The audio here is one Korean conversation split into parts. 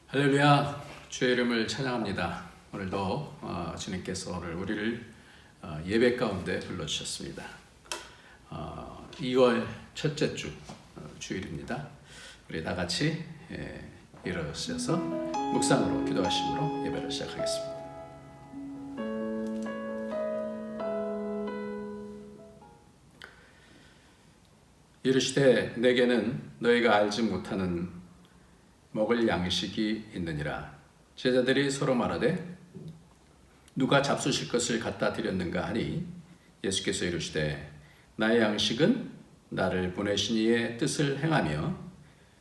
할렐루야, 주의 이름을 찬양합니다. 오늘도 주님께서 오늘 우리를 예배 가운데 불러주셨습니다. 2월 첫째 주 주일입니다. 우리 다 같이 일어서셔서 묵상으로 기도하심으로 예배를 시작하겠습니다. 이르시되 내게는 너희가 알지 못하는 먹을 양식이 있느니라. 제자들이 서로 말하되 누가 잡수실 것을 갖다 드렸는가 하니 예수께서 이르시되 나의 양식은 나를 보내신 이의 뜻을 행하며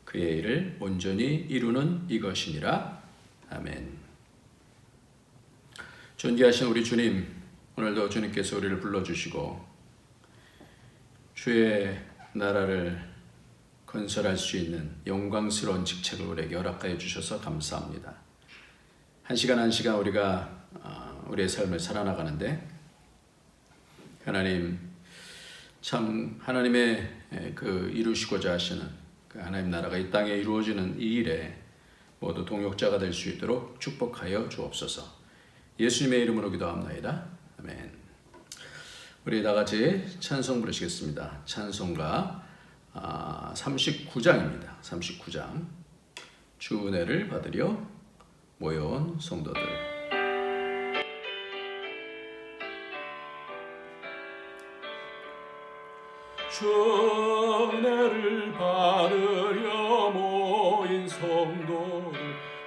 그의 일을 온전히 이루는 이것이니라. 아멘. 존귀하신 우리 주님, 오늘도 주님께서 우리를 불러주시고 주의 나라를 건설할 수 있는 영광스러운 직책을 우리에게 허락하여 주셔서 감사합니다. 한 시간 한 시간 우리가 우리의 삶을 살아나가는데 하나님 참 하나님의 그 이루시고자 하시는 그 하나님 나라가 이 땅에 이루어지는 이 일에 모두 동역자가 될 수 있도록 축복하여 주옵소서. 예수님의 이름으로 기도합나이다. 아멘. 우리 다 같이 찬송 부르시겠습니다. 찬송가 39장입니다. 39장. 주 은혜를 받으려 모여온 성도들. 주 은혜를 받으려 모인 성도들,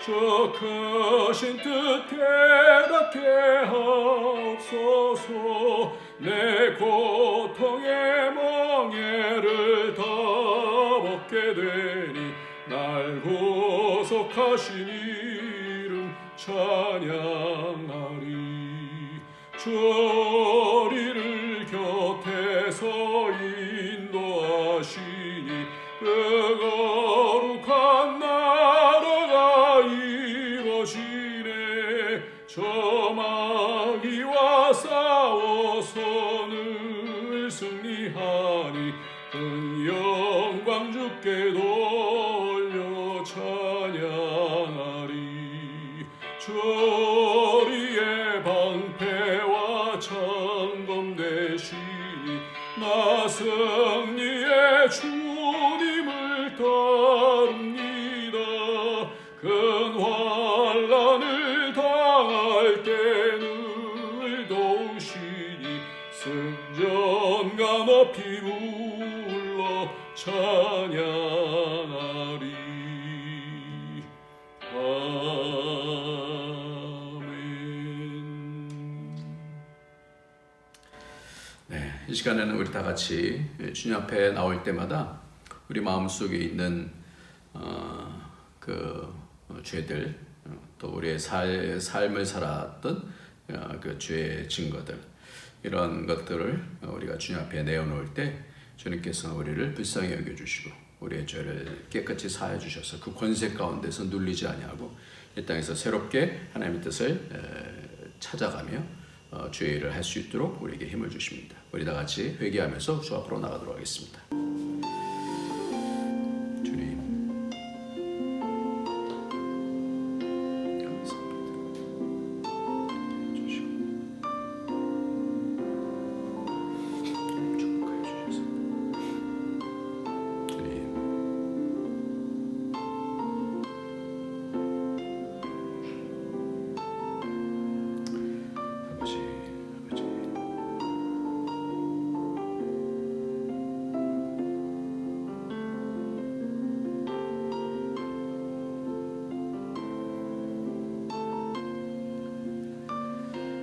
주 크신 뜻 깨닫게 하옵소서. 내 고통의 멍에를 다 벗게 되니 날 구속하신 이름 찬양하리. 주 우리를 곁에서 인도하시니 그 거룩한 나라가 이루어지네. 저 마귀와 싸워서는 승리하니 큰 영광 주께 돌려 찬양하리. 주 우리의 방패와 창검 되시니 나 승리의 주님을 따릅니다. 큰 환난을 당할 때는 도우시니 승전가 높이 불러 찬양하리. 이 시간에는 우리 다 같이 주님 앞에 나올 때마다 우리 마음속에 있는 그 죄들, 또 우리의 삶을 살았던 그 죄의 증거들, 이런 것들을 우리가 주님 앞에 내어놓을 때 주님께서 우리를 불쌍히 여겨주시고 우리의 죄를 깨끗이 사해 주셔서 그 권세 가운데서 눌리지 아니하고 이 땅에서 새롭게 하나님의 뜻을 찾아가며 주의 일을 할 수 있도록 우리에게 힘을 주십니다. 우리 다 같이 회개하면서 주 앞으로 나가도록 하겠습니다. 주님,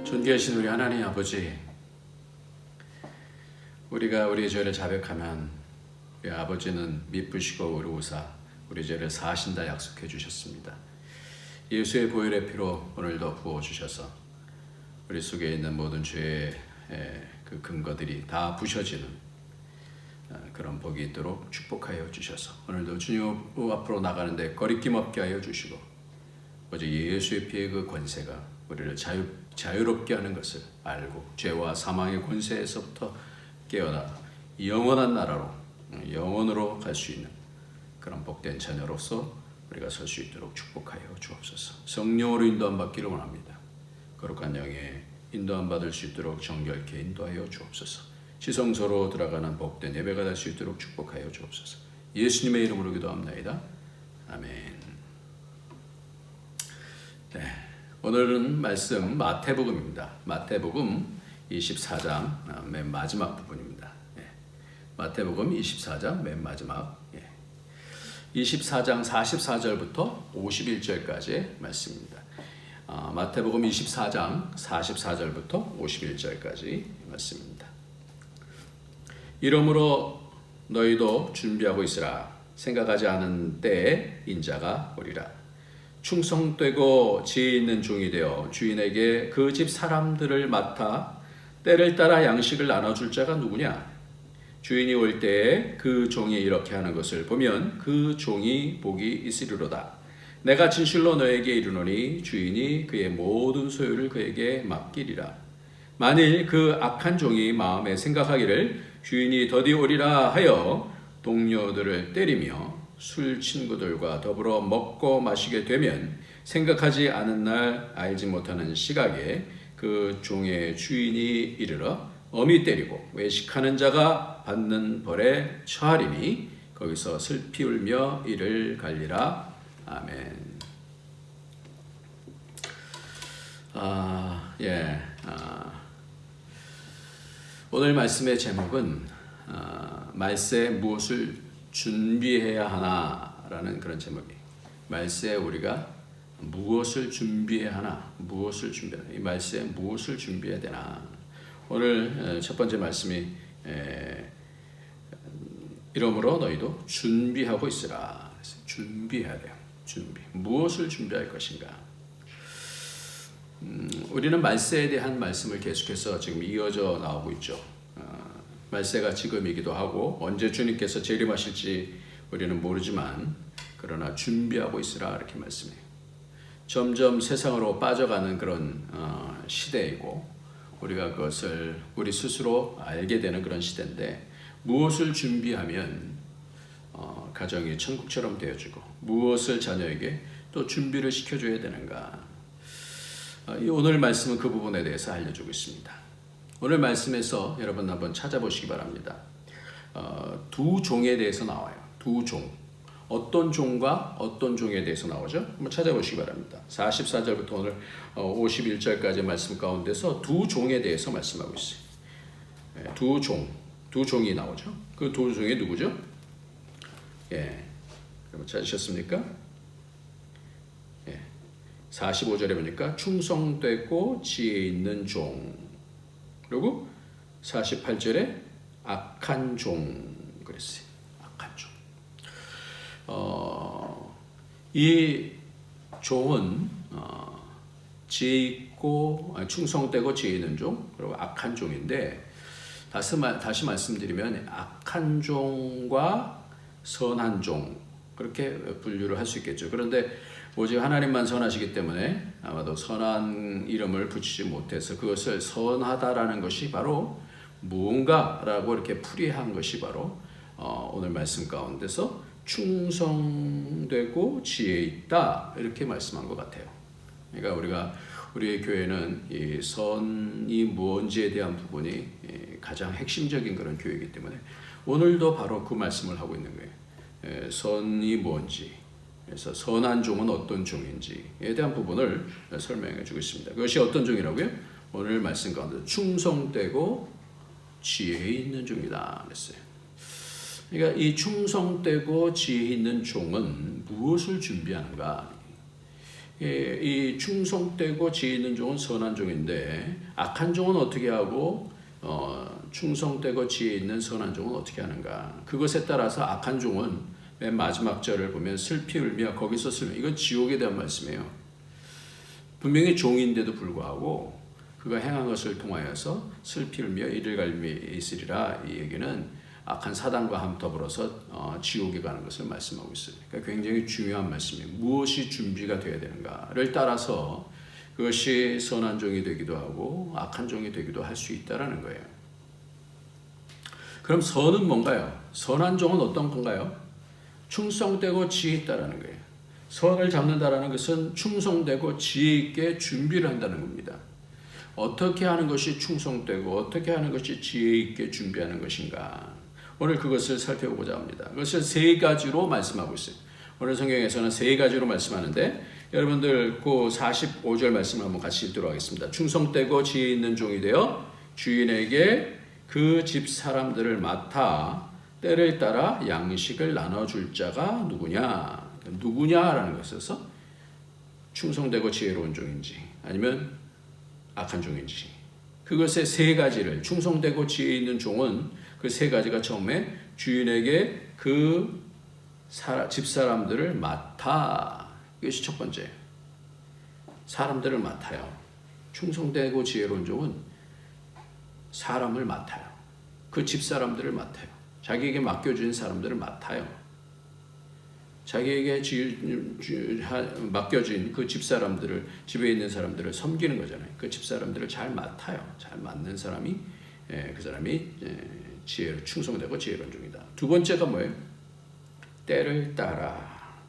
존귀하신 우리 하나님 아버지, 우리가 우리의 죄를 자백하면 우리 아버지는 미쁘시고 의로우사 우리 죄를 사하신다 약속해 주셨습니다. 예수의 보혈의 피로 오늘도 부어주셔서 우리 속에 있는 모든 죄의 그 근거들이 다 부셔지는 그런 복이 있도록 축복하여 주셔서 오늘도 주님 앞으로 나가는데 거리낌 없게 하여 주시고 오직 예수의 피의 그 권세가 우리를 자유롭게 하는 것을 알고 죄와 사망의 권세에서부터 깨어나 영원한 나라로 영원으로 갈 수 있는 그런 복된 자녀로서 우리가 설 수 있도록 축복하여 주옵소서. 성령으로 인도함 받기를 원합니다. 거룩한 영에 인도함 받을 수 있도록 정결케 인도하여 주옵소서. 지성소로 들어가는 복된 예배가 될 수 있도록 축복하여 주옵소서. 예수님의 이름으로 기도합나이다. 아멘. 네, 오늘은 말씀 마태복음입니다. 마태복음 24장 맨 마지막 부분입니다. 마태복음 24장 맨 마지막 24장 44절부터 51절까지의 말씀입니다. 마태복음 24장 44절부터 51절까지 말씀입니다. 이러므로 너희도 준비하고 있으라. 생각하지 않은 때에 인자가 오리라. 충성되고 지혜 있는 종이 되어 주인에게 그 집 사람들을 맡아 때를 따라 양식을 나눠줄 자가 누구냐? 주인이 올 때에 그 종이 이렇게 하는 것을 보면 그 종이 복이 있으리로다. 내가 진실로 너에게 이르노니 주인이 그의 모든 소유를 그에게 맡기리라. 만일 그 악한 종이 마음에 생각하기를 주인이 더디 오리라 하여 동료들을 때리며 술 친구들과 더불어 먹고 마시게 되면 생각하지 않은 날 알지 못하는 시각에 그 종의 주인이 이르러 엄히 때리고 외식하는 자가 받는 벌에 처하리니 거기서 슬피 울며 이를 갈리라. 아멘. 오늘 말씀의 제목은 말세에 무엇을 준비해야 하나라는 그런 제목이에요. 말세에 우리가 무엇을 준비해야 하나? 무엇을 준비해야 하나? 이 말세에 무엇을 준비해야 되나? 오늘 첫 번째 말씀이 이러므로 너희도 준비하고 있으라. 준비해야 돼요. 준비. 무엇을 준비할 것인가? 우리는 말세에 대한 말씀을 계속해서 지금 이어져 나오고 있죠. 말세가 지금이기도 하고 언제 주님께서 재림하실지 우리는 모르지만 그러나 준비하고 있으라 이렇게 말씀해요. 점점 세상으로 빠져가는 그런 시대이고 우리가 그것을 우리 스스로 알게 되는 그런 시대인데 무엇을 준비하면 가정이 천국처럼 되어지고 무엇을 자녀에게 또 준비를 시켜줘야 되는가? 오늘 말씀은 그 부분에 대해서 알려주고 있습니다. 오늘 말씀에서 여러분 한번 찾아보시기 바랍니다. 두 종에 대해서 나와요. 두 종. 어떤 종과 어떤 종에 대해서 나오죠? 한번 찾아보시기 바랍니다. 44절부터 오늘 51절까지 말씀 가운데서 두 종에 대해서 말씀하고 있어요. 두 종이 나오죠. 그 두 종이 누구죠? 여러분 찾으셨습니까? 45절에 보니까 충성되고 지혜 있는 종. 그리고 48절에 악한 종 그랬어요. 악한 종. 이 종은 지혜 있고 충성되고 지혜 있는 종 그리고 악한 종인데 다시 말씀드리면 악한 종과 선한 종 그렇게 분류를 할 수 있겠죠. 그런데 오직 하나님만 선하시기 때문에 아마도 선한 이름을 붙이지 못해서 그것을 선하다라는 것이 바로 무언가라고 이렇게 풀이한 것이 바로 오늘 말씀 가운데서 충성되고 지혜 있다 이렇게 말씀한 것 같아요. 그러니까 우리의 교회는 이 선이 무엇인지에 대한 부분이 가장 핵심적인 그런 교회이기 때문에 오늘도 바로 그 말씀을 하고 있는 거예요. 선이 뭔지, 그래서 선한 종은 어떤 종인지에 대한 부분을 설명해 주고 있습니다. 그것이 어떤 종이라고요? 오늘 말씀 가운데 충성되고 지혜 있는 종이다 그랬어요. 그러니까 이 충성되고 지혜 있는 종은 무엇을 준비하는가? 이 충성되고 지혜 있는 종은 선한 종인데 악한 종은 어떻게 하고 충성되고 지혜 있는 선한 종은 어떻게 하는가? 그것에 따라서 악한 종은 맨 마지막 절을 보면 슬피 울며 거기서 이건 지옥에 대한 말씀이에요. 분명히 종인데도 불구하고 그가 행한 것을 통하여서 슬피 울며 이를 갈미 있으리라. 이 얘기는 악한 사단과 더불어서 지옥에 가는 것을 말씀하고 있어요. 그러니까 굉장히 중요한 말씀이에요. 무엇이 준비가 되어야 되는가를 따라서 그것이 선한 종이 되기도 하고 악한 종이 되기도 할 수 있다는 거예요. 그럼 선은 뭔가요? 선한 종은 어떤 건가요? 충성되고 지혜 있다라는 거예요. 선을 잡는다라는 것은 충성되고 지혜 있게 준비를 한다는 겁니다. 어떻게 하는 것이 충성되고 어떻게 하는 것이 지혜 있게 준비하는 것인가? 오늘 그것을 살펴보고자 합니다. 그것을 세 가지로 말씀하고 있어요. 오늘 성경에서는 세 가지로 말씀하는데 여러분들 그 45절 말씀을 한번 같이 읽도록 하겠습니다. 충성되고 지혜 있는 종이 되어 주인에게 그 집 사람들을 맡아 때를 따라 양식을 나눠줄 자가 누구냐? 누구냐라는 것에서 충성되고 지혜로운 종인지 아니면 악한 종인지 그것의 세 가지를 충성되고 지혜 있는 종은 그 세 가지가 처음에 주인에게 그 집사람들을 맡아 이것이 첫 번째 사람들을 맡아요. 충성되고 지혜로운 종은 사람을 맡아요. 그 집사람들을 맡아요. 자기에게 맡겨진 사람들을 맡아요. 자기에게 맡겨진 그 집사람들을 집에 있는 사람들을 섬기는 거잖아요. 그 집사람들을 잘 맡아요. 잘 맡는 사람이 그 사람이 충성되고 지혜로운 종이다. 두 번째가 뭐예요? 때를 따라.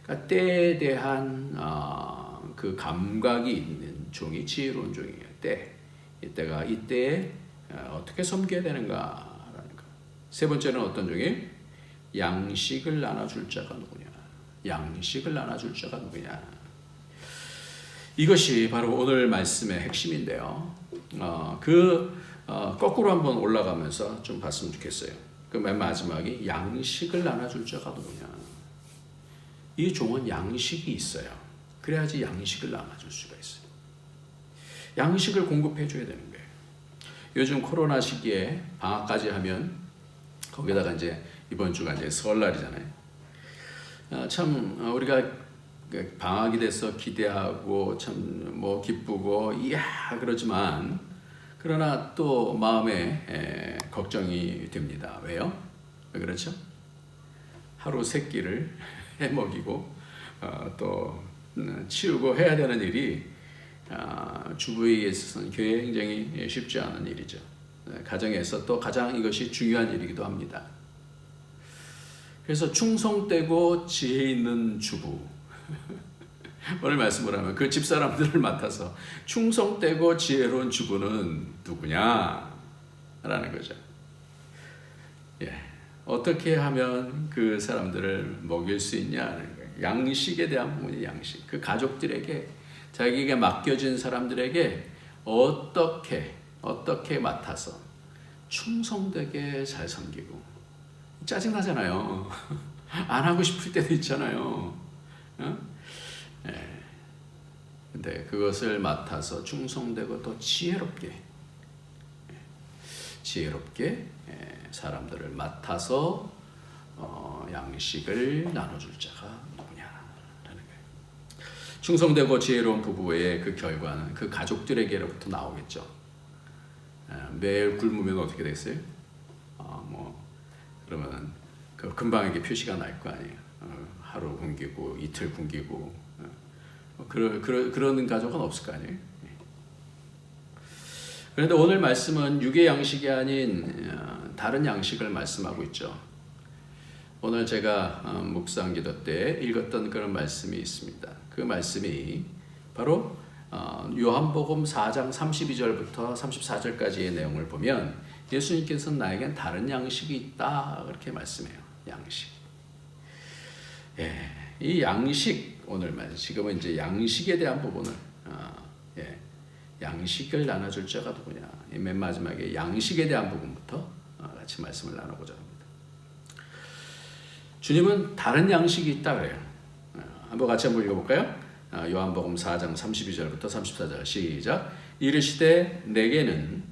그러니까 때에 대한 그 감각이 있는 종이 지혜로운 종이에요. 이때가 이때에 어떻게 섬겨야 되는가라는 거. 세 번째는 어떤 종이에요? 양식을 나눠줄 자가 누구냐? 양식을 나눠줄 자가 누구냐? 이것이 바로 오늘 말씀의 핵심인데요. 거꾸로 한번 올라가면서 좀 봤으면 좋겠어요. 그 맨 마지막이 양식을 나눠줄 자가 누구냐? 이 종은 양식이 있어요. 그래야지 양식을 나눠줄 수가 있어요. 양식을 공급해 줘야 되는 거예요. 요즘 코로나 시기에 방학까지 하면 거기다가 이제 이번 주가 이제 설날이잖아요. 참 우리가 방학이 돼서 기대하고 참 뭐 기쁘고 이야 그러지만 그러나 또 마음에 걱정이 됩니다. 왜요? 왜 그렇죠? 하루 세 끼를 해 먹이고 또 치우고 해야 되는 일이 주부에게 있어서는 굉장히 쉽지 않은 일이죠. 가정에서 또 가장 이것이 중요한 일이기도 합니다. 그래서 충성되고 지혜 있는 주부 오늘 말씀을 하면 그 집사람들을 맡아서 충성되고 지혜로운 주부는 누구냐? 라는 거죠. 어떻게 하면 그 사람들을 먹일 수 있냐는 거예요. 양식에 대한 부분이 양식. 그 가족들에게 자기에게 맡겨진 사람들에게 어떻게 맡아서 충성되게 잘 섬기고 짜증나잖아요. 안 하고 싶을 때도 있잖아요. 근데 그것을 맡아서 충성되고 또 지혜롭게 사람들을 맡아서 양식을 나눠줄 자가 누구냐라는 거예요. 충성되고 지혜로운 부부의 그 결과는 그 가족들에게로부터 나오겠죠. 매일 굶으면 어떻게 됐어요? 그러면 그 금방 이게 표시가 날 거 아니에요. 하루 굶기고 이틀 굶기고 그런 가족은 없을 거 아니에요. 그런데 오늘 말씀은 육의 양식이 아닌 다른 양식을 말씀하고 있죠. 오늘 제가 묵상 기도 때 읽었던 그런 말씀이 있습니다. 그 말씀이 바로 요한복음 4장 32절부터 34절까지의 내용을 보면 예수님께서는 나에겐 다른 양식이 있다 그렇게 말씀해요. 양식. 이 양식 오늘 지금은 이제 양식에 대한 부분을 양식을 나눠줄 자가 누구냐. 맨 마지막에 양식에 대한 부분부터 같이 말씀을 나눠보자 합니다. 주님은 다른 양식이 있다 그래요. 한번 같이 한번 읽어볼까요? 요한복음 4장 32절부터 34절 시작. 이르시되 내게는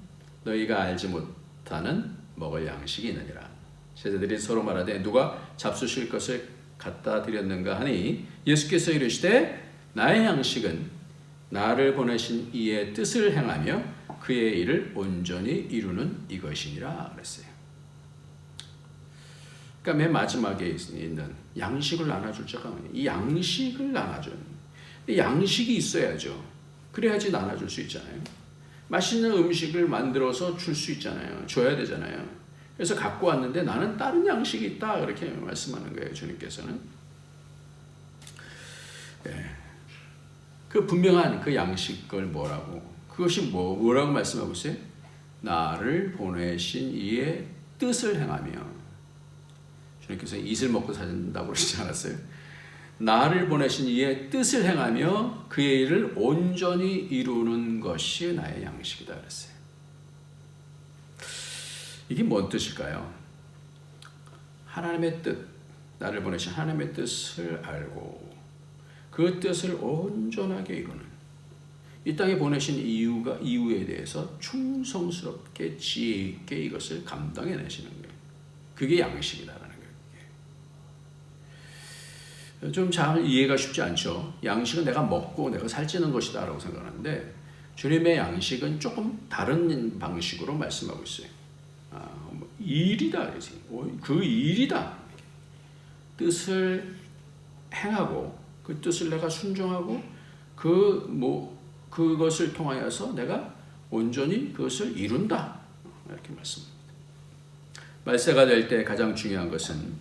너희가 알지 못하는 먹을 양식이 있느니라. 제자들이 서로 말하되 누가 잡수실 것을 갖다 드렸는가 하니 예수께서 이르시되 나의 양식은 나를 보내신 이의 뜻을 행하며 그의 일을 온전히 이루는 이것이니라 그랬어요. 그러니까 맨 마지막에 있는 양식을 나눠줄 자가 이 양식을 나눠준 양식이 있어야죠. 그래야지 나눠줄 수 있잖아요. 맛있는 음식을 만들어서 줄 수 있잖아요. 줘야 되잖아요. 그래서 갖고 왔는데 나는 다른 양식이 있다 그렇게 말씀하는 거예요. 주님께서는. 그 분명한 그 양식을 뭐라고? 그것이 뭐라고 말씀하고 있어요? 나를 보내신 이의 뜻을 행하며. 주님께서 이슬 먹고 산다고 그러지 않았어요? 나를 보내신 이의 뜻을 행하며 그의 일을 온전히 이루는 것이 나의 양식이다 그랬어요. 이게 뭔 뜻일까요? 하나님의 뜻, 나를 보내신 하나님의 뜻을 알고 그 뜻을 온전하게 이루는, 이 땅에 보내신 이유에 대해서 충성스럽게 지혜 있게 이것을 감당해내시는 거예요. 그게 양식이다라는 거예요. 좀 잘 이해가 쉽지 않죠. 양식은 내가 먹고 내가 살찌는 것이다 라고 생각하는데, 주님의 양식은 조금 다른 방식으로 말씀하고 있어요. 일이다. 그 일이다. 뜻을 행하고 그 뜻을 내가 순종하고 그것을 통하여서 내가 온전히 그것을 이룬다. 이렇게 말씀합니다. 말세가 될 때 가장 중요한 것은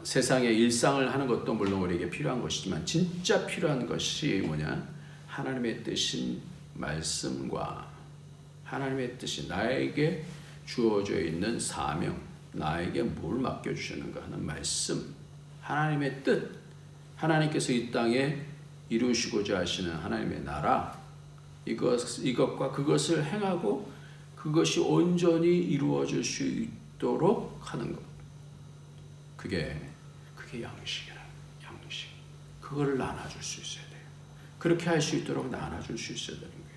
세상의 일상을 하는 것도 물론 우리에게 필요한 것이지만 진짜 필요한 것이 뭐냐? 하나님의 뜻인 말씀과 하나님의 뜻이 나에게 주어져 있는 사명, 나에게 뭘 맡겨주시는가 하는 말씀, 하나님의 뜻, 하나님께서 이 땅에 이루시고자 하시는 하나님의 나라, 이것과 그것을 행하고 그것이 온전히 이루어질 수 있도록 하는 것. 그게 양식이라. 양식. 그거를 나눠줄 수 있어야 돼요. 그렇게 할 수 있도록 나눠줄 수 있어야 되는 거예요.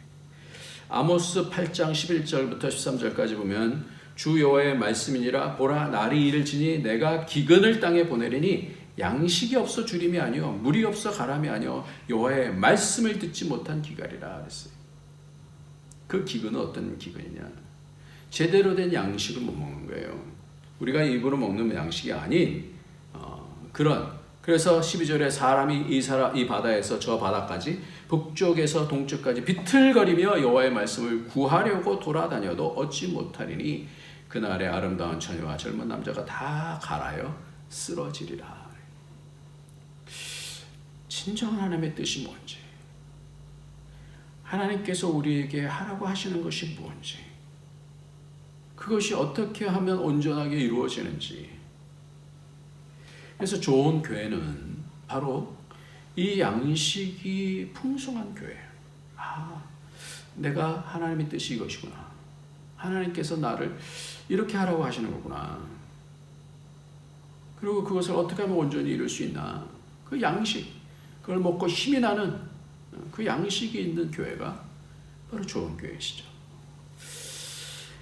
아모스 8장 11절부터 13절까지 보면 주 여호와의 말씀이니라 보라 날이 이를지니 내가 기근을 땅에 보내리니 양식이 없어 주림이 아니요 물이 없어 가람이 아니요 여호와의 말씀을 듣지 못한 기갈이라 그랬어요. 그 기근은 어떤 기근이냐? 제대로 된 양식을 못 먹는 거예요. 우리가 입으로 먹는 양식이 아닌 그래서 12절에 사람이 이 바다에서 저 바다까지 북쪽에서 동쪽까지 비틀거리며 여호와의 말씀을 구하려고 돌아다녀도 얻지 못하리니 그날의 아름다운 처녀와 젊은 남자가 다 갈아여 쓰러지리라. 진정한 하나님의 뜻이 뭔지, 하나님께서 우리에게 하라고 하시는 것이 뭔지, 그것이 어떻게 하면 온전하게 이루어지는지. 그래서 좋은 교회는 바로 이 양식이 풍성한 교회예요. 내가 하나님의 뜻이 이것이구나. 하나님께서 나를 이렇게 하라고 하시는 거구나. 그리고 그것을 어떻게 하면 온전히 이룰 수 있나. 그 양식, 그걸 먹고 힘이 나는 그 양식이 있는 교회가 바로 좋은 교회시죠.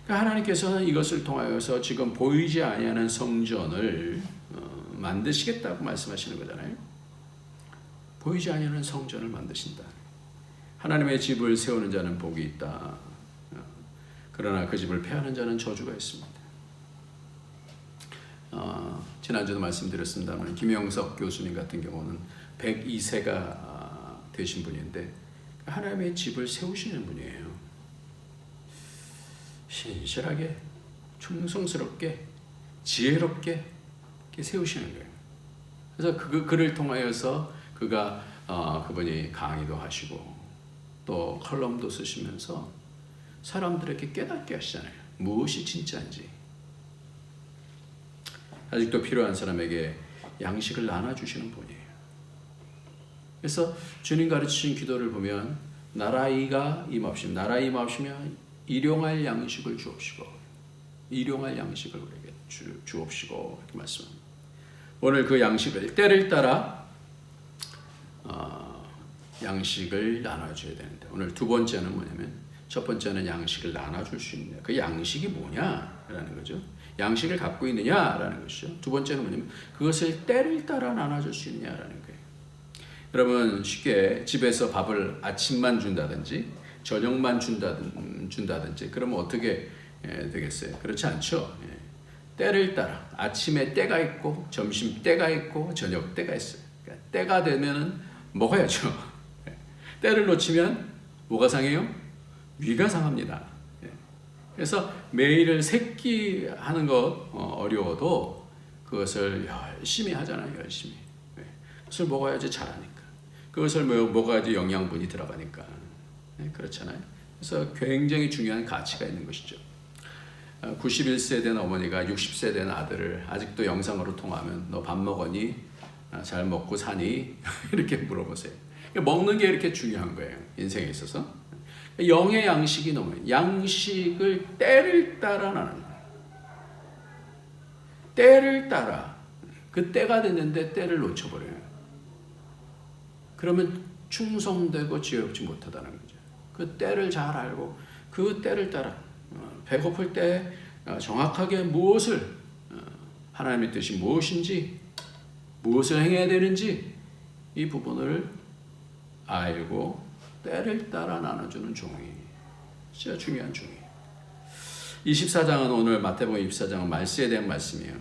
그러니까 하나님께서는 이것을 통하여서 지금 보이지 아니하는 성전을 만드시겠다고 말씀하시는 거잖아요. 보이지 아니하는 성전을 만드신다. 하나님의 집을 세우는 자는 복이 있다. 그러나 그 집을 폐하는 자는 저주가 있습니다. 지난주도 말씀드렸습니다만 김영석 교수님 같은 경우는 102세가 되신 분인데 하나님의 집을 세우시는 분이에요. 신실하게, 충성스럽게, 지혜롭게 세우시는 거예요. 그래서 그를 통하여서 그분이 강의도 하시고 또 컬럼도 쓰시면서 사람들에게 깨닫게 하시잖아요. 무엇이 진짜인지. 아직도 필요한 사람에게 양식을 나눠주시는 분이에요. 그래서 주님 가르치신 기도를 보면 나라가 임하시며 일용할 양식을 주옵시고 일용할 양식을 우리에게 주옵시고 이렇게 말씀합니다. 오늘 그 양식을 때를 따라 양식을 나눠줘야 되는데 오늘 두 번째는 뭐냐면 첫 번째는 양식을 나눠줄 수 있냐. 그 양식이 뭐냐라는 거죠. 양식을 갖고 있느냐라는 것이죠. 두 번째는 뭐냐면 그것을 때를 따라 나눠줄 수 있느냐라는 거예요. 여러분 쉽게 집에서 밥을 아침만 준다든지 저녁만 준다든지 그러면 어떻게 되겠어요? 그렇지 않죠. 때를 따라 아침에 때가 있고 점심 때가 있고 저녁 때가 있어요. 그러니까 때가 되면은 먹어야죠. 때를 놓치면 뭐가 상해요? 위가 상합니다. 그래서 매일을 세끼 하는 것 어려워도 그것을 열심히 하잖아요. 열심히. 그것을 먹어야지 잘하니까. 그것을 먹어야지 영양분이 들어가니까. 그렇잖아요. 그래서 굉장히 중요한 가치가 있는 것이죠. 91세 된 어머니가 60세 된 아들을 아직도 영상으로 통화하면 너 밥 먹었니? 잘 먹고 사니? 이렇게 물어보세요. 먹는 게 이렇게 중요한 거예요. 인생에 있어서. 영의 양식이 너무 양식을 때를 따라 나는 거예요. 때를 따라. 그 때가 됐는데 때를 놓쳐버려요. 그러면 충성되고 지혜롭지 못하다는 거죠. 그 때를 잘 알고 그 때를 따라 배고플 때 정확하게 무엇을 하나님의 뜻이 무엇인지 무엇을 행해야 되는지 이 부분을 알고 때를 따라 나눠주는 종이 진짜 중요한 종이에요. 24장은 오늘 마태복음 24장은 말세에 대한 말씀이에요.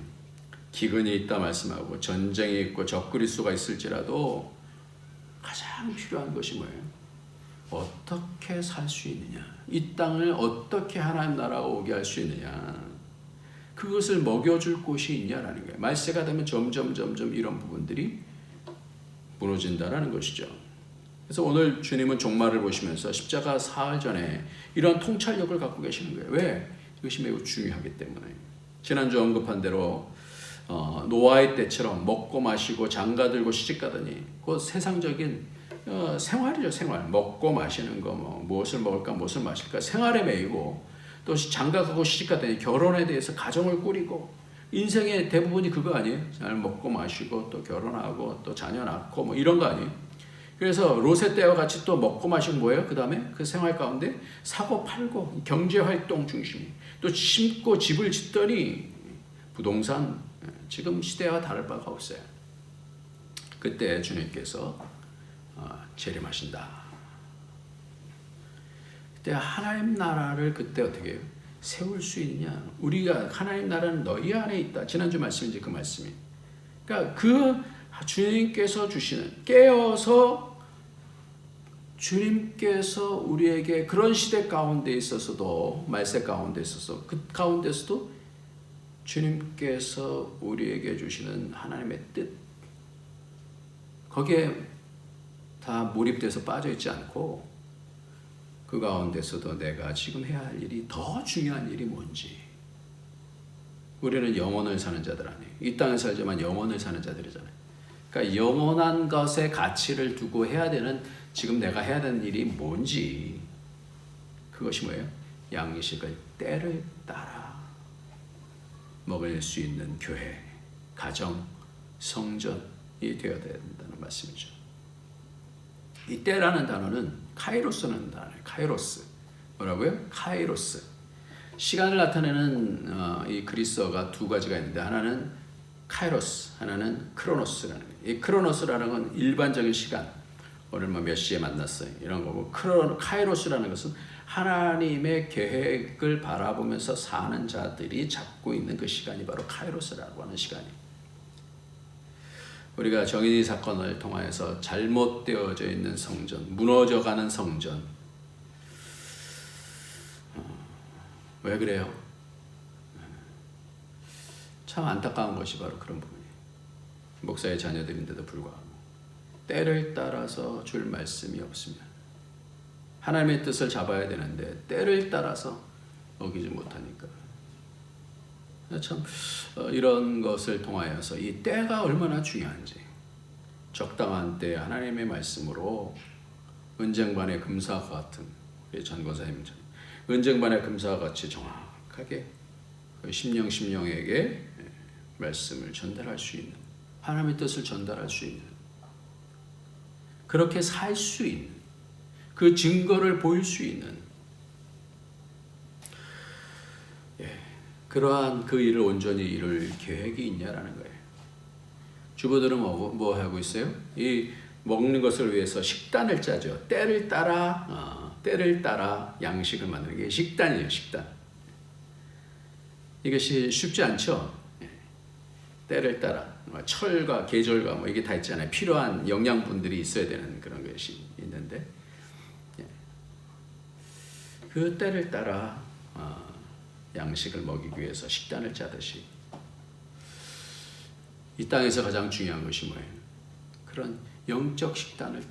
기근이 있다 말씀하고 전쟁이 있고 적그리스도가 있을지라도 가장 필요한 것이 뭐예요? 어떻게 살 수 있느냐? 이 땅을 어떻게 하나님 나라가 오게 할 수 있느냐? 그것을 먹여줄 곳이 있냐라는 거예요. 말세가 되면 점점 이런 부분들이 무너진다라는 것이죠. 그래서 오늘 주님은 종말을 보시면서 십자가 사흘 전에 이런 통찰력을 갖고 계시는 거예요. 왜? 이것이 매우 중요하기 때문에. 지난주 언급한 대로 노아의 때처럼 먹고 마시고 장가들고 시집가더니 그 세상적인 생활이죠. 생활. 먹고 마시는 거 무엇을 먹을까 무엇을 마실까 생활에 매이고 또 장가가고 시집가더니 결혼에 대해서 가정을 꾸리고 인생의 대부분이 그거 아니에요? 잘 먹고 마시고 또 결혼하고 또 자녀 낳고 이런 거 아니에요? 그래서 롯의 때와 같이 또 먹고 마시고 뭐예요? 그 다음에 그 생활 가운데 사고 팔고 경제활동 중심이 또 심고 집을 짓더니 부동산 지금 시대와 다를 바가 없어요. 그때 주님께서 재림하신다. 그때 하나님 나라를 그때 어떻게 해요? 세울 수 있느냐? 우리가 하나님 나라는 너희 안에 있다. 지난주 말씀인지 그 말씀이. 그러니까 그 주님께서 주시는 깨어서 주님께서 우리에게 그런 시대 가운데 있어서도 말세 가운데 있어서 그 가운데서도 주님께서 우리에게 주시는 하나님의 뜻 거기에 다 몰입돼서 빠져 있지 않고 그 가운데서도 내가 지금 해야 할 일이 더 중요한 일이 뭔지 우리는 영혼을 사는 자들 아니에요. 이 땅에 살지만 영혼을 사는 자들이잖아요. 그러니까 영원한 것에 가치를 두고 해야 되는 지금 내가 해야 되는 일이 뭔지 그것이 뭐예요? 양식을 때를 따라 먹을 수 있는 교회, 가정, 성전이 되어야 된다는 말씀이죠. 이 때라는 단어는 카이로스라는 단어예요. 카이로스. 뭐라고요? 카이로스. 시간을 나타내는 이 그리스어가 두 가지가 있는데 하나는 카이로스, 하나는 크로노스라는 거예요. 이 크로노스라는 건 일반적인 시간. 오늘 몇 시에 만났어요. 이런 거고 카이로스라는 것은 하나님의 계획을 바라보면서 사는 자들이 잡고 있는 그 시간이 바로 카이로스라고 하는 시간이에요. 우리가 정인이 사건을 통하여서 잘못되어져 있는 성전, 무너져가는 성전. 왜 그래요? 참 안타까운 것이 바로 그런 부분이에요. 목사의 자녀들인데도 불구하고 때를 따라서 줄 말씀이 없으면 하나님의 뜻을 잡아야 되는데 때를 따라서 어기지 못하니까 참 이런 것을 통하여서 이 때가 얼마나 중요한지 적당한 때 하나님의 말씀으로 은쟁반의 금사와 같은 우리 전도사님처럼 은쟁반의 금사와 같이 정확하게 심령에게 말씀을 전달할 수 있는 하나님의 뜻을 전달할 수 있는 그렇게 살 수 있는 그 증거를 보일 수 있는 그러한 그 일을 온전히 이룰 계획이 있냐라는 거예요. 주부들은 뭐 하고 있어요? 이 먹는 것을 위해서 식단을 짜죠. 때를 따라 양식을 만드는 게 식단이에요. 식단. 이것이 쉽지 않죠. 때를 따라 철과 계절과 이게 다 있잖아요. 필요한 영양분들이 있어야 되는 그런 것이 있는데 그 때를 따라 양식을 먹이기 위해서 식단을 짜듯이 이 땅에서 가장 중요한 것이 뭐예요? 그런 영적 식단을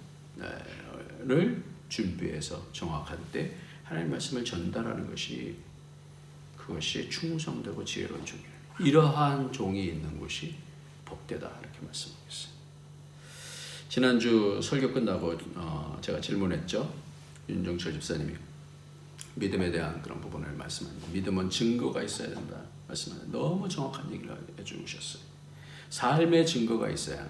준비해서 정확할 때 하나님 말씀을 전달하는 것이 그것이 충성되고 지혜로운 종이에요. 이러한 종이 있는 곳이 복되다 이렇게 말씀하겠어요. 지난주 설교 끝나고 제가 질문했죠. 윤정철 집사님이 믿음에 대한 그런 부분을 말씀하는데 믿음은 증거가 있어야 된다 말씀하는데 너무 정확한 얘기를 해주셨어요. 삶의 증거가 있어야.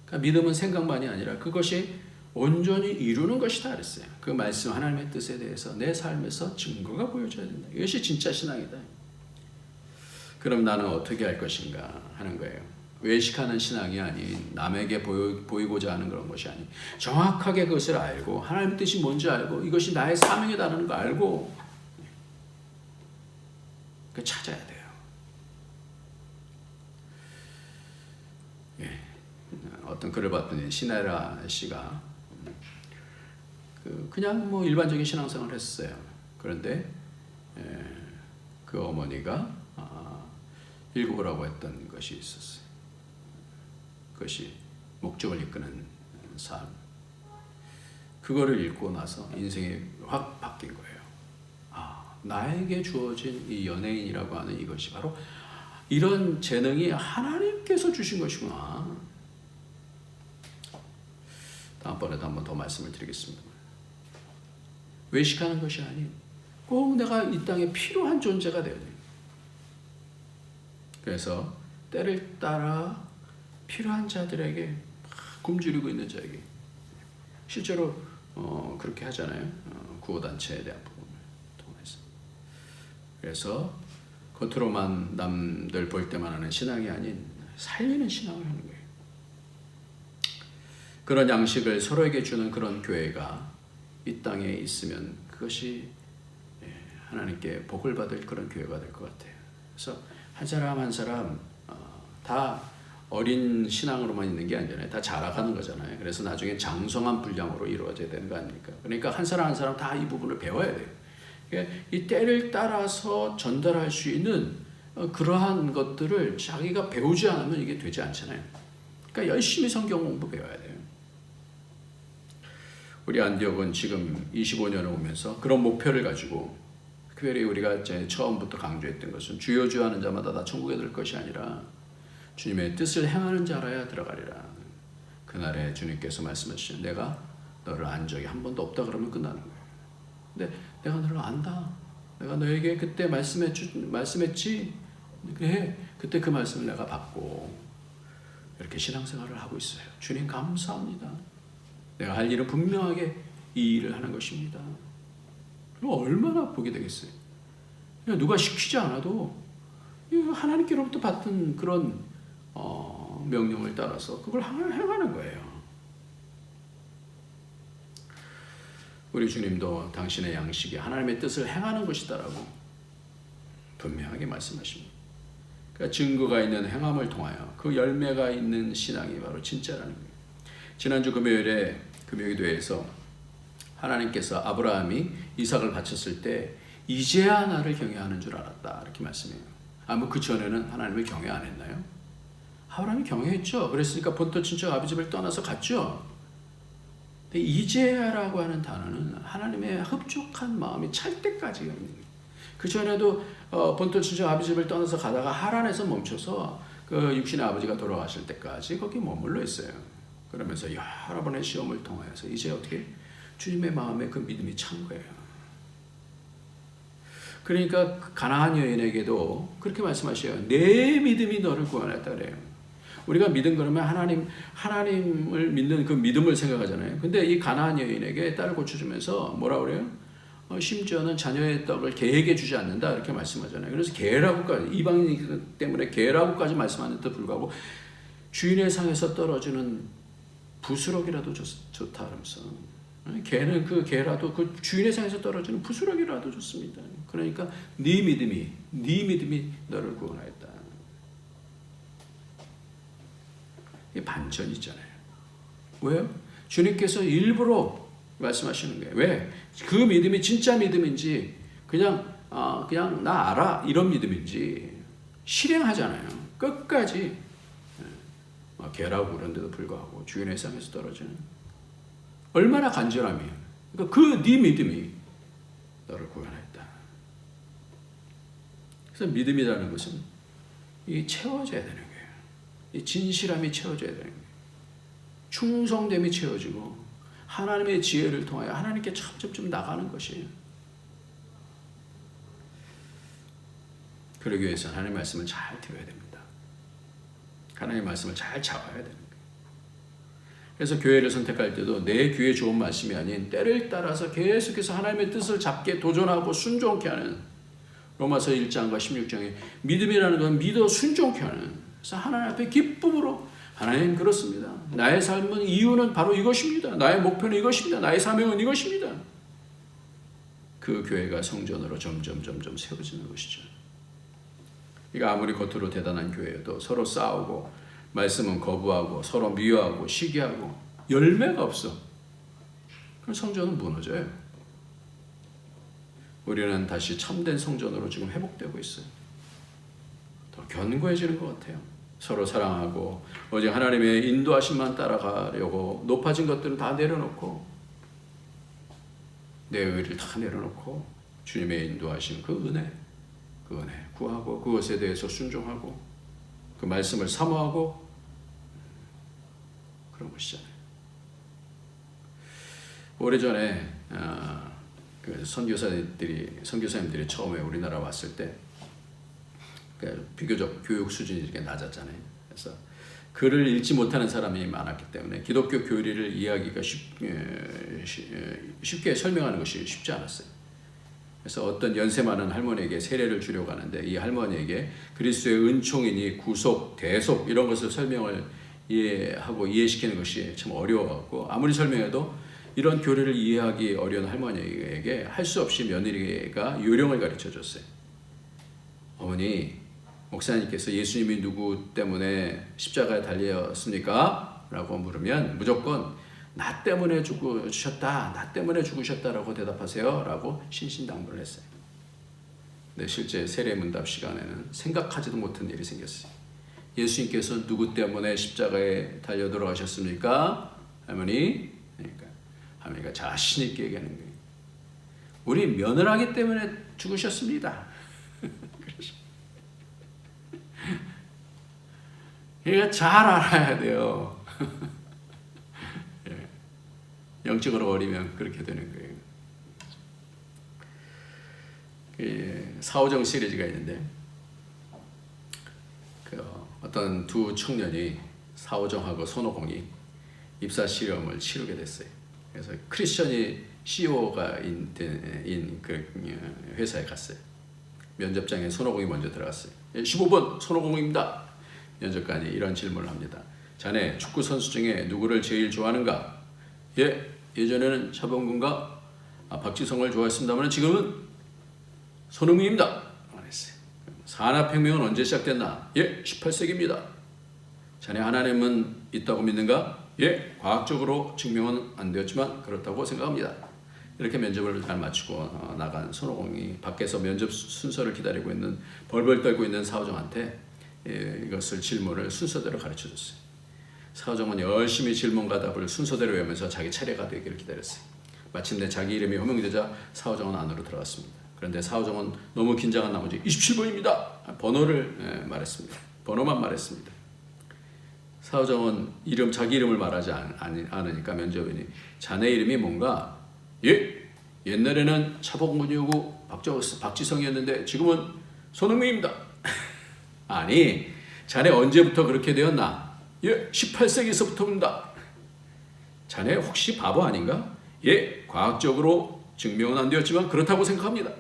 그러니까 믿음은 생각만이 아니라 그것이 온전히 이루는 것이다 그랬어요. 그 말씀 하나님의 뜻에 대해서 내 삶에서 증거가 보여져야 된다. 이것이 진짜 신앙이다. 그럼 나는 어떻게 할 것인가 하는 거예요. 외식하는 신앙이 아닌 남에게 보이고자 하는 그런 것이 아닌 정확하게 그것을 알고 하나님의 뜻이 뭔지 알고 이것이 나의 사명이다라는 거 알고 그 찾아야 돼요. 예. 어떤 글을 봤더니 시네라 씨가 그냥 뭐 일반적인 신앙생활을 했어요. 그런데 그 어머니가 읽어보라고 했던 것이 있었어요. 그것이 목적을 이끄는 삶. 그거를 읽고 나서 인생이 확 바뀐 거예요. 나에게 주어진 이 연예인이라고 하는 이것이 바로 이런 재능이 하나님께서 주신 것이구나. 다음번에도 한 번 더 말씀을 드리겠습니다. 외식하는 것이 아닌 꼭 내가 이 땅에 필요한 존재가 되어야 돼요. 그래서 때를 따라 필요한 자들에게 굶주리고 있는 자에게 실제로 그렇게 하잖아요. 구호단체에 대한 부분을 통해서. 그래서 겉으로만 남들 볼 때만 하는 신앙이 아닌 살리는 신앙을 하는 거예요. 그런 양식을 서로에게 주는 그런 교회가 이 땅에 있으면 그것이 하나님께 복을 받을 그런 교회가 될 것 같아요. 그래서 한 사람 한 사람 다 어린 신앙으로만 있는 게 아니잖아요. 다 자라가는 거잖아요. 그래서 나중에 장성한 분량으로 이루어져야 되는 거 아닙니까? 그러니까 한 사람 한 사람 다 이 부분을 배워야 돼요. 이 때를 따라서 전달할 수 있는 그러한 것들을 자기가 배우지 않으면 이게 되지 않잖아요. 그러니까 열심히 성경 공부 배워야 돼요. 우리 안디옥은 지금 25년을 오면서 그런 목표를 가지고 특별히 우리가 이제 처음부터 강조했던 것은 주여 주여 하는 자마다 다 천국에 들 것이 아니라 주님의 뜻을 행하는 자라야 들어가리라. 그날에 주님께서 말씀하시죠. 내가 너를 안 적이 한 번도 없다 그러면 끝나는 거예요. 근데 내가 너를 안다. 내가 너에게 그때 말씀했지. 그래. 그때 그 말씀을 내가 받고 이렇게 신앙생활을 하고 있어요. 주님 감사합니다. 내가 할 일은 분명하게 이 일을 하는 것입니다. 그럼 얼마나 복이 되겠어요. 누가 시키지 않아도 하나님께로부터 받은 그런 명령을 따라서 그걸 행하는 거예요. 우리 주님도 당신의 양식이 하나님의 뜻을 행하는 것이다라고 분명하게 말씀하십니다. 그러니까 증거가 있는 행함을 통하여 그 열매가 있는 신앙이 바로 진짜라는 거예요. 지난주 금요일에 금요기도회에서 하나님께서 아브라함이 이삭을 바쳤을 때 이제야 나를 경외하는 줄 알았다 이렇게 말씀해요. 뭐 그 전에는 하나님을 경외 안 했나요? 아브라함이 경외했죠. 그랬으니까 본토 친척 아비 집을 떠나서 갔죠. 근데 이제야라고 하는 단어는 하나님의 흡족한 마음이 찰 때까지 있는 거예요. 그 전에도 본토 친척 아비 집을 떠나서 가다가 하란에서 멈춰서 그 육신의 아버지가 돌아가실 때까지 거기 머물러 있어요. 그러면서 여러 번의 시험을 통하여서 이제 어떻게 주님의 마음에 그 믿음이 찬 거예요. 그러니까 가나안 여인에게도 그렇게 말씀하셔요. 내 믿음이 너를 구원했다 그래요. 우리가 믿음 그러면 하나님을 믿는 그 믿음을 생각하잖아요. 근데 이 가나안 여인에게 딸을 고쳐주면서 뭐라 그래요? 심지어는 자녀의 떡을 개에게 주지 않는다 이렇게 말씀하잖아요. 그래서 개라고까지 이방인이기 때문에 개라고까지 말씀하는데도 불구하고 주인의 상에서 떨어지는 부스럭이라도 좋다 그러면서 개는 그 개라도 그 주인의 상에서 떨어지는 부스럭이라도 좋습니다. 그러니까 네 믿음이 너를 구원하였다. 이게 반전이 있잖아요. 왜요? 주님께서 일부러 말씀하시는 거예요. 왜? 그 믿음이 진짜 믿음인지 그냥 나 알아 이런 믿음인지 실행하잖아요. 끝까지 개라고 그런데도 불구하고 주인의 상에서 떨어지는 얼마나 간절함이에요. 그러니까 그 네 믿음이 너를 구원했다. 그래서 믿음이라는 것은 이 채워져야 되는 거예요. 이 진실함이 채워져야 되는 거예요. 충성됨이 채워지고 하나님의 지혜를 통하여 하나님께 점점 나가는 것이에요. 그러기 위해서 하나님의 말씀을 잘 들어야 됩니다. 하나님의 말씀을 잘 잡아야 되는 거예요. 그래서 교회를 선택할 때도 내 귀에 좋은 말씀이 아닌 때를 따라서 계속해서 하나님의 뜻을 잡게 도전하고 순종케 하는 로마서 1장과 16장에 믿음이라는 건 믿어 순종케 하는, 그래서 하나님 앞에 기쁨으로 하나님 그렇습니다. 나의 삶은 이유는 바로 이것입니다. 나의 목표는 이것입니다. 나의 사명은 이것입니다. 그 교회가 성전으로 점점 세워지는 것이죠. 그러니까 아무리 겉으로 대단한 교회여도 서로 싸우고 말씀은 거부하고 서로 미워하고 시기하고 열매가 없어. 그럼 성전은 무너져요. 우리는 다시 참된 성전으로 지금 회복되고 있어요. 더 견고해지는 것 같아요. 서로 사랑하고 오직 하나님의 인도하심만 따라가려고 높아진 것들은 다 내려놓고 내 의를 다 내려놓고 주님의 인도하심 그 은혜 구하고 그것에 대해서 순종하고 그 말씀을 사모하고 그런 것이잖아요. 오래전에 그 선교사님들이 처음에 우리나라 왔을 때 비교적 교육 수준이 이렇게 낮았잖아요. 그래서 글을 읽지 못하는 사람이 많았기 때문에 기독교 교리를 이해하기가 쉽게 설명하는 것이 쉽지 않았어요. 그래서 어떤 연세 많은 할머니에게 세례를 주려고 하는데 이 할머니에게 그리스도의 은총이니 구속, 대속 이런 것을 설명을 이해시키는 것이 참 어려워갖고 아무리 설명해도 이런 교리를 이해하기 어려운 할머니에게 할 수 없이 며느리가 요령을 가르쳐 줬어요. 어머니, 목사님께서 예수님이 누구 때문에 십자가에 달렸습니까? 라고 물으면 무조건 나 때문에 죽으셨다, 나 때문에 죽으셨다라고 대답하세요 라고 신신당부를 했어요. 근데 실제 세례문답 시간에는 생각하지도 못한 일이 생겼어요. 예수님께서 누구 때문에 십자가에 달려 돌아가셨습니까? 할머니, 그러니까 할머니가 자신 있게 얘기하는 거예요. 우리 며느라기 때문에 죽으셨습니다. 그러니까 잘 알아야 돼요. 예. 영적으로 어리면 그렇게 되는 거예요. 사오정 시리즈가 있는데 어떤 두 청년이 사오정하고 손오공이 입사 시험을 치르게 됐어요. 그래서 크리스천이 CEO가 인 그 회사에 갔어요. 면접장에 손오공이 먼저 들어갔어요. 15번 손오공입니다. 면접관이 이런 질문을 합니다. 자네 축구 선수 중에 누구를 제일 좋아하는가? 예전에는 차범근과 박지성을 좋아했습니다만 지금은 손흥민입니다. 말했어요. 산업혁명은 언제 시작됐나? 18세기입니다. 자네 하나님은 있다고 믿는가? 과학적으로 증명은 안 되었지만 그렇다고 생각합니다. 이렇게 면접을 잘 마치고 나간 손오공이 밖에서 면접 순서를 기다리고 있는 벌벌 떨고 있는 사오정한테 이것을 질문을 순서대로 가르쳐줬어요. 사오정은 열심히 질문과 답을 순서대로 외우면서 자기 차례가 되기를 기다렸어요. 마침내 자기 이름이 호명되자 사오정은 안으로 들어갔습니다. 그런데 사오정은 너무 긴장한 나머지 27번입니다. 번호를 말했습니다. 번호만 말했습니다. 사오정은 자기 이름을 말하지 않으니까 면접인이 자네 이름이 뭔가? 옛날에는 차범근이고 박지성이었는데 지금은 손흥민입니다. 아니, 자네 언제부터 그렇게 되었나? 18세기에서부터입니다. 자네 혹시 바보 아닌가? 과학적으로 증명은 안 되었지만 그렇다고 생각합니다.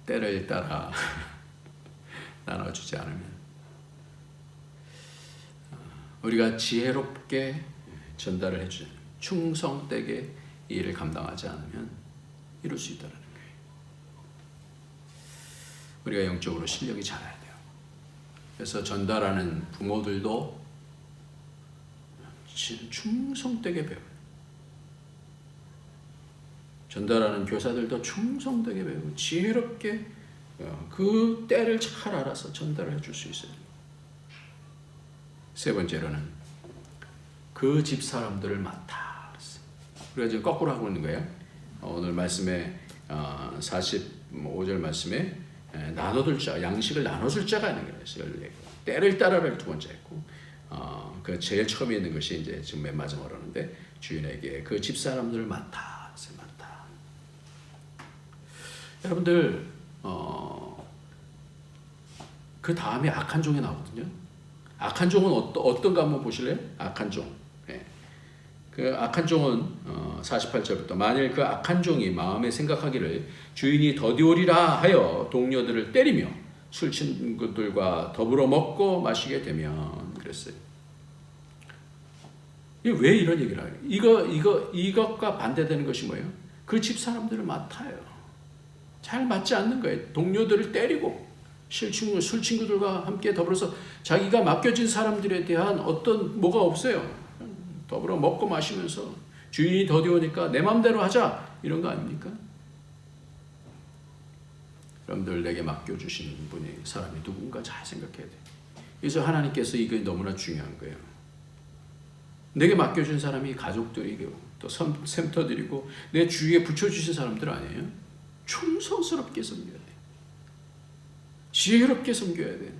때를 따라 나눠주지 않으면 우리가 지혜롭게 전달을 해주는 충성되게 이 일을 감당하지 않으면 이룰 수 있다는 거예요. 우리가 영적으로 실력이 자라야 돼요. 그래서 전달하는 부모들도 충성되게 배워요. 전달하는 교사들도 충성되게 배우고 지혜롭게 그 때를 잘 알아서 전달해 줄 수 있어요. 세 번째로는 그 집 사람들을 맡아. 우리가 지금 거꾸로 하고 있는 거예요. 오늘 말씀에 45절 말씀에 나눠둘 자, 양식을 나눠줄 자가 있는 거예요. 때를 따라를 두 번째 했고, 그 제일 처음에 있는 것이 이제 지금 맨 마지막으로 하는데 주인에게 그 집 사람들을 맡아. 여러분들 그 다음에 악한 종이 나오거든요. 악한 종은 어떤가 한번 보실래요? 악한 종. 그 악한 종은 48절부터 만일 그 악한 종이 마음에 생각하기를 주인이 더디오리라 하여 동료들을 때리며 술 친구들과 더불어 먹고 마시게 되면 그랬어요. 왜 이런 얘기를 해요? 이것과 반대되는 것이 뭐예요? 그 집 사람들을 맡아요. 잘 맞지 않는 거예요. 동료들을 때리고 술 친구들과 함께 더불어서 자기가 맡겨진 사람들에 대한 어떤 뭐가 없어요. 더불어 먹고 마시면서 주인이 더디 오니까 내 맘대로 하자 이런 거 아닙니까? 여러분들 내게 맡겨주신 분이 사람이 누군가 잘 생각해야 돼요. 그래서 하나님께서 이게 너무나 중요한 거예요. 내게 맡겨준 사람이 가족들이고 또 샘터들이고 내 주위에 붙여주신 사람들 아니에요? 충성스럽게 섬겨야 돼요. 지혜롭게 섬겨야 돼요.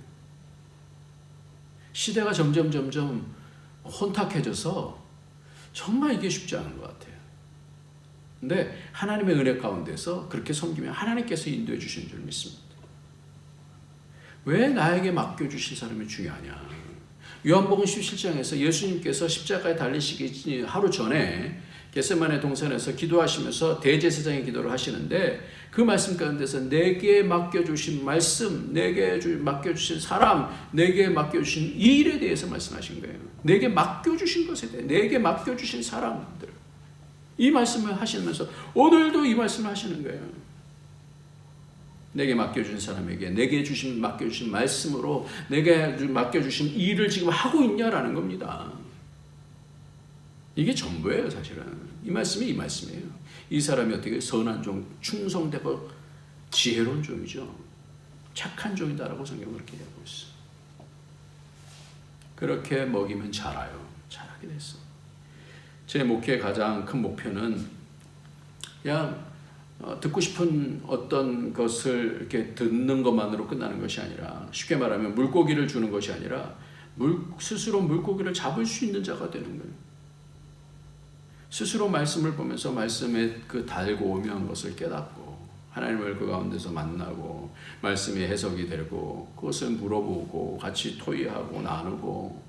시대가 점점 혼탁해져서 정말 이게 쉽지 않은 것 같아요. 근데 하나님의 은혜 가운데서 그렇게 섬기면 하나님께서 인도해 주시는 줄 믿습니다. 왜 나에게 맡겨주신 사람이 중요하냐? 요한복음 17장에서 예수님께서 십자가에 달리시기 하루 전에 겟세마네 동산에서 기도하시면서 대제사장의 기도를 하시는데 그 말씀 가운데서 내게 맡겨주신 말씀, 내게 맡겨주신 사람, 내게 맡겨주신 이 일에 대해서 말씀하신 거예요. 내게 맡겨주신 것에 대해, 내게 맡겨주신 사람들. 이 말씀을 하시면서 오늘도 이 말씀을 하시는 거예요. 내게 맡겨준 사람에게 내게 맡겨주신 말씀으로 내게 맡겨주신 일을 지금 하고 있냐라는 겁니다. 이게 전부예요, 사실은. 이 말씀이 이 말씀이에요. 이 사람이 어떻게 선한 종, 충성되고 지혜로운 종이죠. 착한 종이다라고 성경은 그렇게 얘기하고 있어요. 그렇게 먹이면 자라요. 자라게 됐어. 제 목회의 가장 큰 목표는 그냥 듣고 싶은 어떤 것을 이렇게 듣는 것만으로 끝나는 것이 아니라 쉽게 말하면 물고기를 주는 것이 아니라 스스로 물고기를 잡을 수 있는 자가 되는 거예요. 스스로 말씀을 보면서 말씀의 그 달고 오묘한 것을 깨닫고 하나님을 그 가운데서 만나고 말씀이 해석이 되고 그것을 물어보고 같이 토의하고 나누고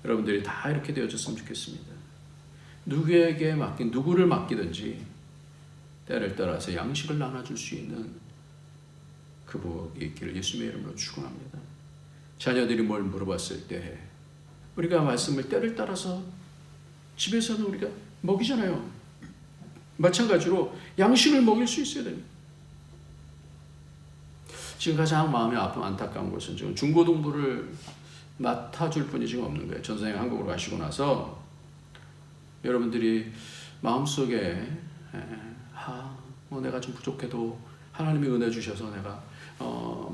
여러분들이 다 이렇게 되어졌으면 좋겠습니다. 누구를 맡기든지 때를 따라서 양식을 나눠줄 수 있는 그 복이 있기를 예수님의 이름으로 축원합니다. 자녀들이 뭘 물어봤을 때 우리가 말씀을 때를 따라서 집에서는 우리가 먹이잖아요. 마찬가지로 양식을 먹일 수 있어야 됩니다. 지금 가장 마음이 아픈 안타까운 것은 지금 중고등부를 맡아줄 분이 지금 없는 거예요. 전 선생님 한국으로 가시고 나서 여러분들이 마음속에 내가 좀 부족해도 하나님이 은혜 주셔서 내가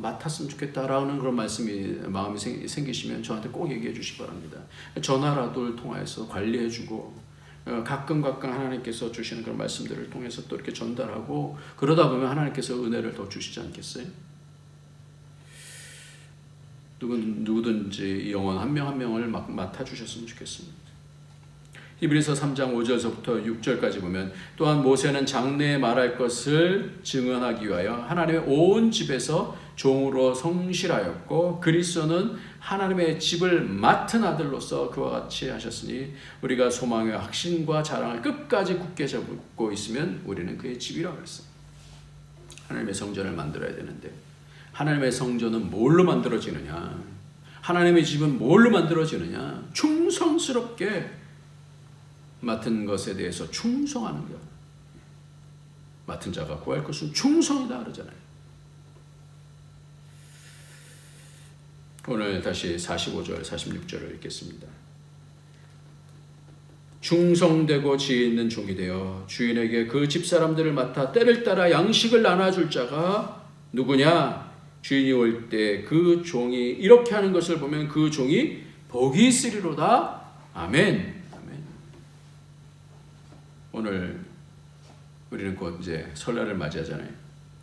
맡았으면 좋겠다라는 그런 마음이 생기시면 저한테 꼭 얘기해 주시기 바랍니다. 전화라도 통해서 관리해주고 가끔 하나님께서 주시는 그런 말씀들을 통해서 또 이렇게 전달하고 그러다 보면 하나님께서 은혜를 더 주시지 않겠어요? 누구든지 영혼 한 명 한 명을 맡아주셨으면 좋겠습니다. 히브리서 3장 5절서부터 6절까지 보면 또한 모세는 장래에 말할 것을 증언하기 위하여 하나님의 온 집에서 종으로 성실하였고 그리스도는 하나님의 집을 맡은 아들로서 그와 같이 하셨으니 우리가 소망의 확신과 자랑을 끝까지 굳게 잡고 있으면 우리는 그의 집이라고 했어요. 하나님의 성전을 만들어야 되는데 하나님의 성전은 뭘로 만들어지느냐? 하나님의 집은 뭘로 만들어지느냐? 충성스럽게 맡은 것에 대해서 충성하는 것. 맡은 자가 구할 것은 충성이다 그러잖아요. 오늘 다시 45절, 46절을 읽겠습니다. 충성되고 지혜 있는 종이 되어 주인에게 그 집사람들을 맡아 때를 따라 양식을 나눠줄 자가 누구냐? 주인이 올 때 그 종이 이렇게 하는 것을 보면 그 종이 복이 있으리로다. 아멘. 아멘. 오늘 우리는 곧 이제 설날을 맞이하잖아요.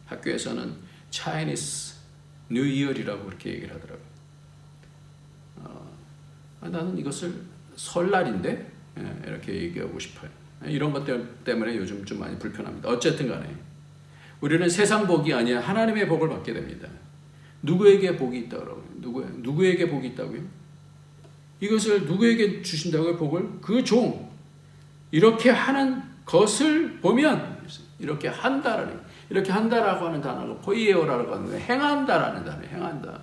학교에서는 Chinese New Year이라고 그렇게 얘기를 하더라고요. 나는 이것을 설날인데 이렇게 얘기하고 싶어요. 이런 것 때문에 요즘 좀 많이 불편합니다. 어쨌든 간에 우리는 세상 복이 아니라 하나님의 복을 받게 됩니다. 누구에게 복이 있다고? 누구에게 복이 있다고요? 이것을 누구에게 주신다고요? 복을? 그 종. 이렇게 하는 것을 보면 이렇게 한다라는, 이렇게 한다라고 하는 단어가 포이에오라고 하는 거예요. 행한다라는 단어예요. 행한다.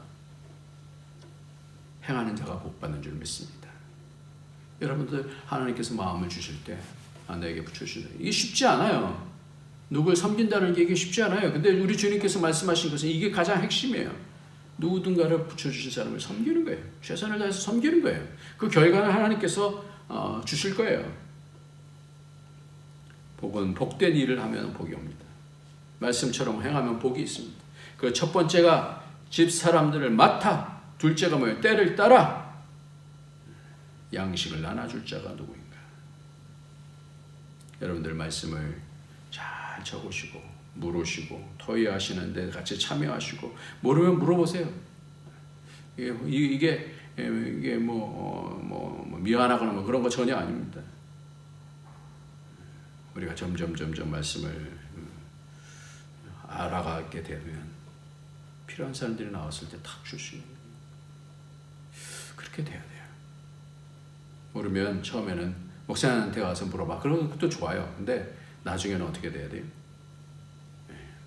행하는 자가 복 받는 줄 믿습니다. 여러분들 하나님께서 마음을 주실 때 내게 붙여주신다. 이게 쉽지 않아요. 누굴 섬긴다는 게 이게 쉽지 않아요. 근데 우리 주님께서 말씀하신 것은 이게 가장 핵심이에요. 누구든가를 붙여주신 사람을 섬기는 거예요. 최선을 다해서 섬기는 거예요. 그 결과는 하나님께서 주실 거예요. 복은 복된 일을 하면 복이 옵니다. 말씀처럼 행하면 복이 있습니다. 그 첫 번째가 집 사람들을 맡아, 둘째가 뭐예요? 때를 따라 양식을 나눠줄 자가 누구인가? 여러분들 말씀을 잘 적으시고 물으시고 토의하시는데 같이 참여하시고 모르면 물어보세요. 이게 미안하거나 뭐 그런 거 전혀 아닙니다. 우리가 점점 말씀을 알아가게 되면 필요한 사람들이 나왔을 때 탁 줄 수 있는, 그렇게 돼야 돼요. 모르면 처음에는 목사님한테 와서 물어봐. 그런 것도 좋아요. 근데 나중에는 어떻게 돼야 돼요?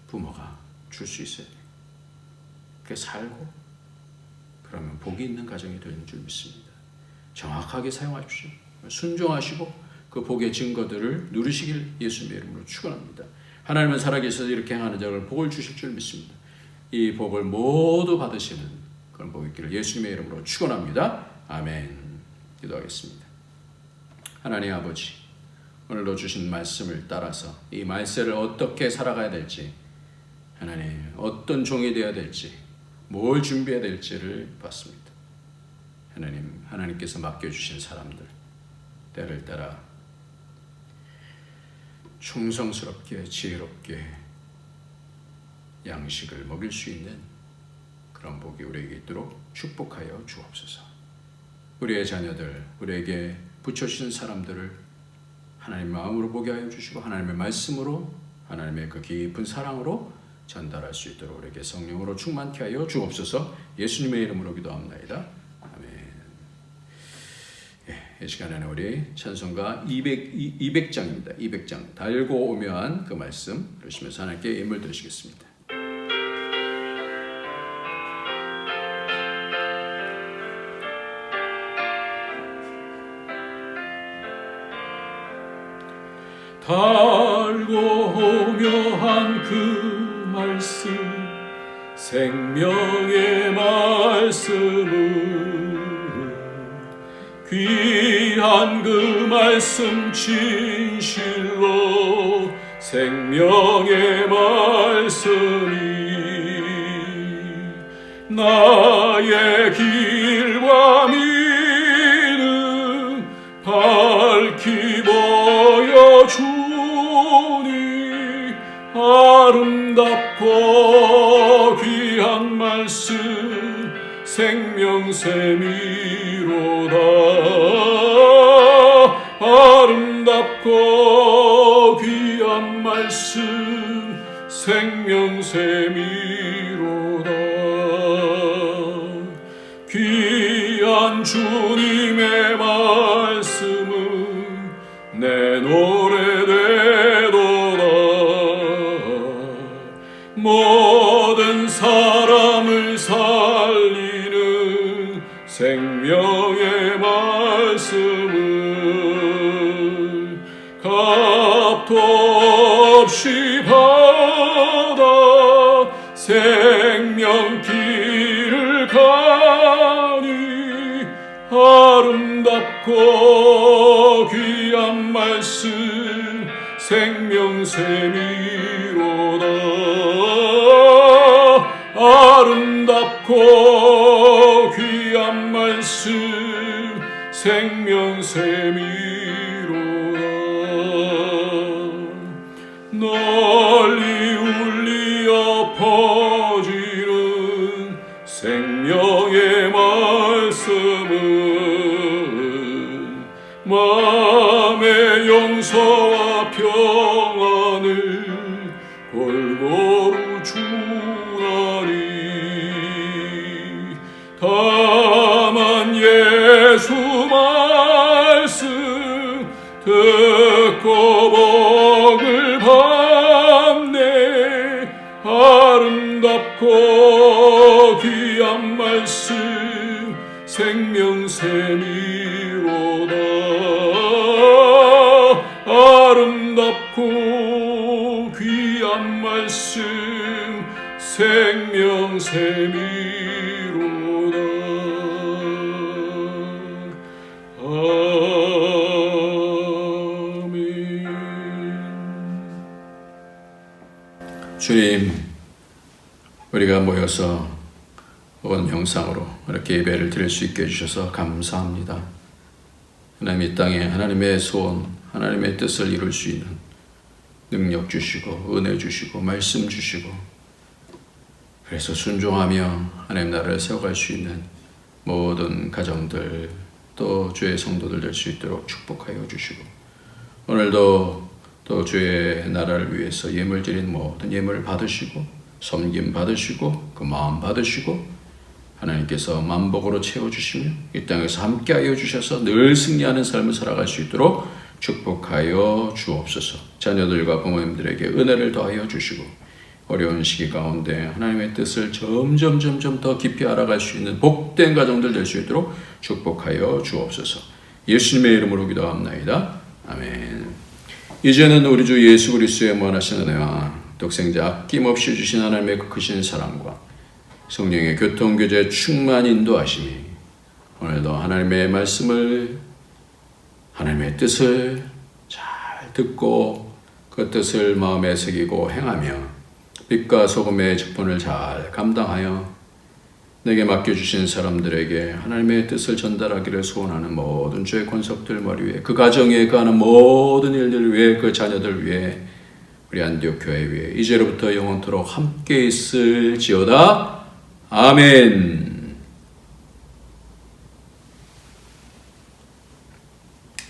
부모가 줄 수 있어야 돼요. 그렇게 살고 그러면 복이 있는 가정이 되는 줄 믿습니다. 정확하게 사용하십시오. 순종하시고 그 복의 증거들을 누리시길 예수님의 이름으로 축원합니다. 하나님은 살아계셔서 이렇게 행하는 자를 복을 주실 줄 믿습니다. 이 복을 모두 받으시는 그런 복이 있기를 예수님의 이름으로 축원합니다. 아멘. 기도하겠습니다. 하나님 아버지, 오늘도 주신 말씀을 따라서 이 말세를 어떻게 살아가야 될지, 하나님 어떤 종이 되어야 될지, 뭘 준비해야 될지를 봤습니다. 하나님께서 맡겨주신 사람들 때를 따라 충성스럽게 지혜롭게 양식을 먹일 수 있는 그런 복이 우리에게 있도록 축복하여 주옵소서. 우리의 자녀들, 우리에게 붙여주신 사람들을 하나님 마음으로 보게 하여 주시고 하나님의 말씀으로, 하나님의 그 깊은 사랑으로 전달할 수 있도록 우리에게 성령으로 충만케 하여 주옵소서. 예수님의 이름으로 기도합나이다. 아멘. 이 시간에는 우리 찬송가 200장입니다. 200장 달고 오묘한 그 말씀 그러시면서 하나님께 예물 드리시겠습니다. 달고 오묘한 그 말씀, 생명의 말씀은 귀한 그 말씀 진실로 생명의 말씀이 나의 길과 믿음 밝히 보여주니 아름답고 귀한 말씀 생명샘이로다. 아름답고 귀한 말씀 생명샘이로다. 귀한 주님의 말씀은 내 노래 되도다. 모든 사람을 살리는 생명의 말씀을 값도 없이 받아 생명길을 가니 아름답고 귀한 말씀 생명샘이로다. 아름답고 귀한 말씀 생명샘이로다. 널리 울리어 퍼지는 생명의 말씀은 마음의 용서와 평안을 골고루 주나니. 다만 예수 말씀 듣고 복을 받네. 아름답고 귀한 말씀 생명샘이로다. 아름답고 귀한 말씀 생명샘이로다. 아멘. 주님, 우리가 모여서 온 영상으로 이렇게 예배를 드릴 수 있게 해주셔서 감사합니다. 하나님, 이 땅에 하나님의 소원, 하나님의 뜻을 이룰 수 있는 능력 주시고 은혜 주시고 말씀 주시고, 그래서 순종하며 하나님 나라를 세워갈 수 있는 모든 가정들, 또 주의 성도들 될 수 있도록 축복하여 주시고, 오늘도 또 주의 나라를 위해서 예물 드린 모든 예물을 받으시고 섬김 받으시고 그 마음 받으시고, 하나님께서 만복으로 채워주시며 이 땅에서 함께하여 주셔서 늘 승리하는 삶을 살아갈 수 있도록 축복하여 주옵소서. 자녀들과 부모님들에게 은혜를 더하여 주시고, 어려운 시기 가운데 하나님의 뜻을 점점 더 깊이 알아갈 수 있는 복된 가정들 될 수 있도록 축복하여 주옵소서. 예수님의 이름으로 기도합나이다. 아멘. 이제는 우리 주 예수 그리스도의 무한하신 은혜와 독생자 아낌없이 주신 하나님의 그 크신 사랑과 성령의 교통교제 충만 인도하심이 오늘도 하나님의 말씀을, 하나님의 뜻을 잘 듣고 그 뜻을 마음에 새기고 행하며 빛과 소금의 직분을 잘 감당하여 내게 맡겨주신 사람들에게 하나님의 뜻을 전달하기를 소원하는 모든 주의 권속들 머리 위에, 그 가정에 가는 모든 일들 위해, 그 자녀들 위해, 우리 안디옥 교회 위에 이제로부터 영원토록 함께 있을지어다. 아멘.